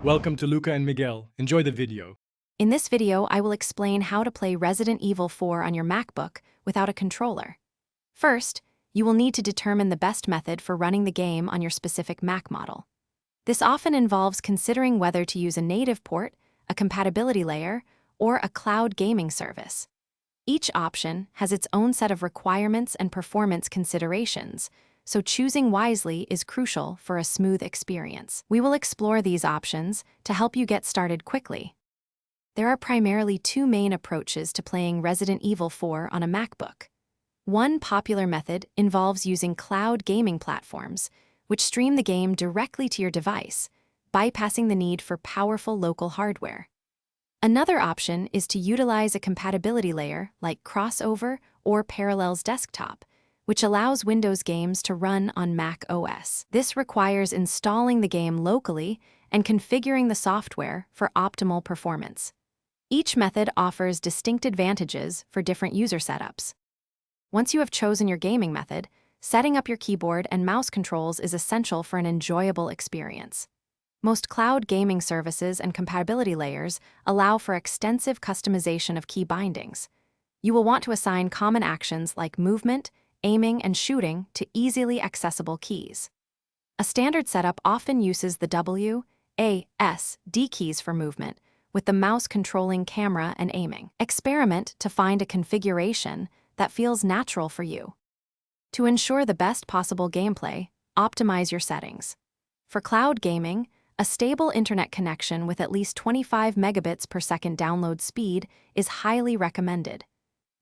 Welcome to Luca and Miguel. Enjoy the video. In this video, I will explain how to play Resident Evil 4 on your MacBook without a controller. First, you will need to determine the best method for running the game on your specific Mac model. This often involves considering whether to use a native port, a compatibility layer, or a cloud gaming service. Each option has its own set of requirements and performance considerations, so choosing wisely is crucial for a smooth experience. We will explore these options to help you get started quickly. There are primarily two main approaches to playing Resident Evil 4 on a MacBook. One popular method involves using cloud gaming platforms, which stream the game directly to your device, bypassing the need for powerful local hardware. Another option is to utilize a compatibility layer like Crossover or Parallels Desktop, which allows Windows games to run on Mac OS. This requires installing the game locally and configuring the software for optimal performance. Each method offers distinct advantages for different user setups. Once you have chosen your gaming method, setting up your keyboard and mouse controls is essential for an enjoyable experience. Most cloud gaming services and compatibility layers allow for extensive customization of key bindings. You will want to assign common actions like movement, aiming, and shooting to easily accessible keys. A standard setup often uses the W, A, S, D keys for movement, with the mouse controlling camera and aiming. Experiment to find a configuration that feels natural for you. To ensure the best possible gameplay, optimize your settings. For cloud gaming, a stable internet connection with at least 25 megabits per second download speed is highly recommended.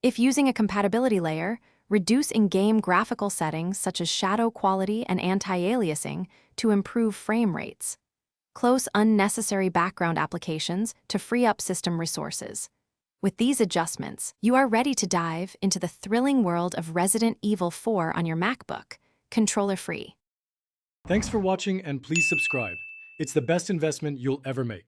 If using a compatibility layer, reduce in-game graphical settings such as shadow quality and anti-aliasing to improve frame rates. Close unnecessary background applications to free up system resources. With these adjustments, you are ready to dive into the thrilling world of Resident Evil 4 on your MacBook, controller-free. Thanks for watching and please subscribe. It's the best investment you'll ever make.